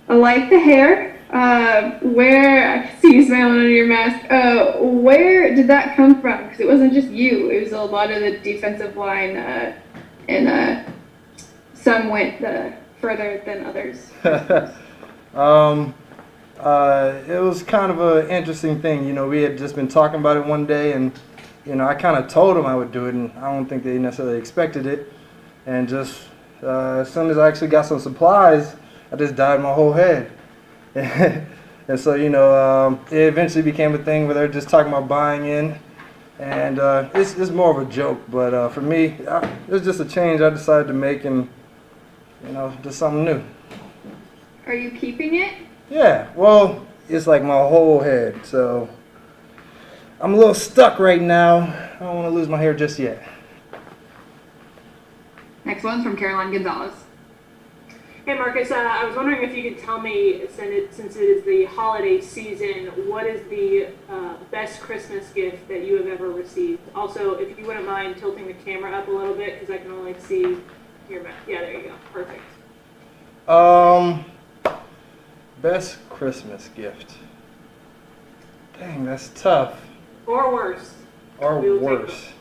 I like the hair. Where I can see you smiling under your mask. Where did that come from? Because it wasn't just you. It was a lot of the defensive line, and some went further than others. um, it was kind of an interesting thing. We had just been talking about it one day, and I kind of told them I would do it, and I don't think they necessarily expected it. And just as soon as I actually got some supplies, I just dyed my whole head. And so, it eventually became a thing where they're just talking about buying in. And it's more of a joke. But for me, it was just a change I decided to make and, just something new. Are you keeping it? Yeah, well, it's like my whole head. So I'm a little stuck right now. I don't want to lose my hair just yet. Next one's from Caroline Gonzalez. Hey Marcus, I was wondering if you could tell me, since it is the holiday season, what is the best Christmas gift that you have ever received? Also, if you wouldn't mind tilting the camera up a little bit, because I can only see your mouth. Yeah, there you go. Perfect. Best Christmas gift. Dang, that's tough. Or worse. Or worse.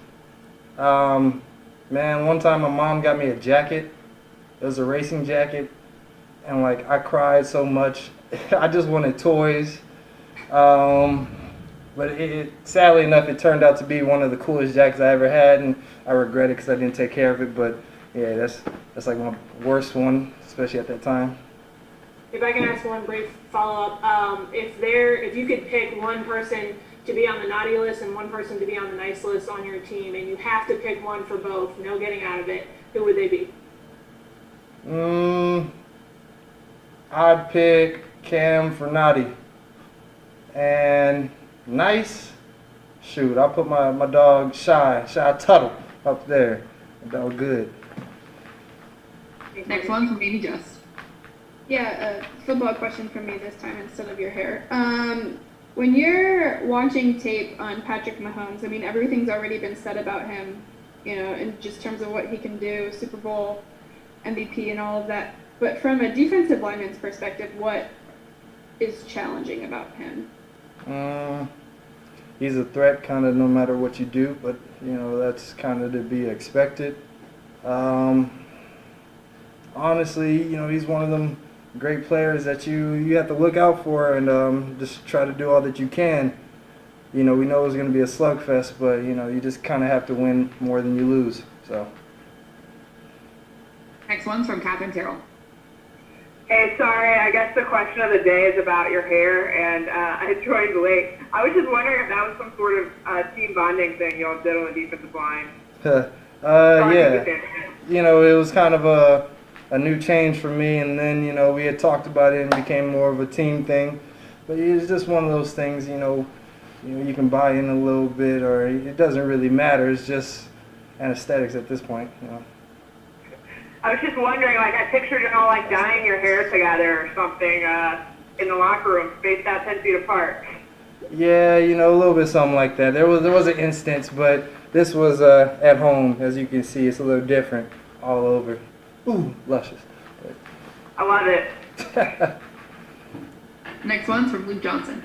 Man, one time my mom got me a jacket. It was a racing jacket, and I cried so much. I just wanted toys. But sadly enough, it turned out to be one of the coolest jackets I ever had, and I regret it because I didn't take care of it. But yeah, that's like my worst one, especially at that time. If I can ask one brief follow-up, if you could pick one person to be on the naughty list and one person to be on the nice list on your team, and you have to pick one for both, no getting out of it, who would they be? I'd pick Cam for naughty. And nice, shoot, I'll put my dog Shy Tuttle up there. That was good. Next one from Amy Just. Yeah, a football question from me this time instead of your hair. When you're watching tape on Patrick Mahomes, I mean, everything's already been said about him, in just terms of what he can do, Super Bowl MVP and all of that. But from a defensive lineman's perspective, what is challenging about him? He's a threat kind of no matter what you do, but, that's kind of to be expected. Honestly, he's one of them great players that you have to look out for and just try to do all that you can. We know it's going to be a slugfest, but, you just kind of have to win more than you lose. So. Next one's from Catherine Terrell. Hey, sorry, I guess the question of the day is about your hair, and I joined late. I was just wondering if that was some sort of team bonding thing y'all did on the defensive line. Yeah. It was kind of a new change for me, and then, we had talked about it and it became more of a team thing. But it's just one of those things, you can buy in a little bit, or it doesn't really matter. It's just anesthetics at this point, I was just wondering, I pictured you all dyeing your hair together or something in the locker room, spaced out 10 feet apart. Yeah, a little bit something like that. There was an instance, but this was at home. As you can see, it's a little different all over. Ooh, luscious. I love it. Next one's from Luke Johnson.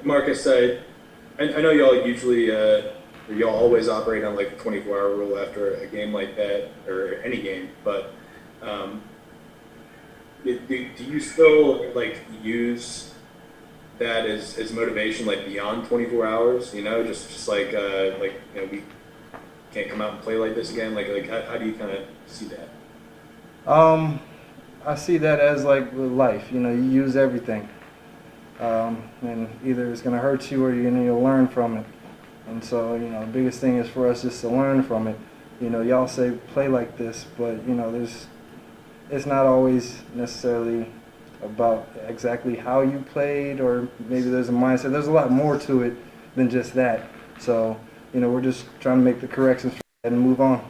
Marcus, I know y'all usually, y'all always operate on the 24-hour rule after a game like that, or any game, but do you still use that as motivation beyond 24 hours? We can't come out and play like this again. How do you kind of see that? I see that as with life. You use everything, and either it's going to hurt you or you'll learn from it. And so, the biggest thing is for us just to learn from it. Y'all say play like this, but it's not always necessarily about exactly how you played, or maybe there's a mindset. There's a lot more to it than just that. So, we're just trying to make the corrections and move on.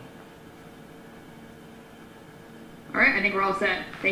All right, I think we're all set. Thank you.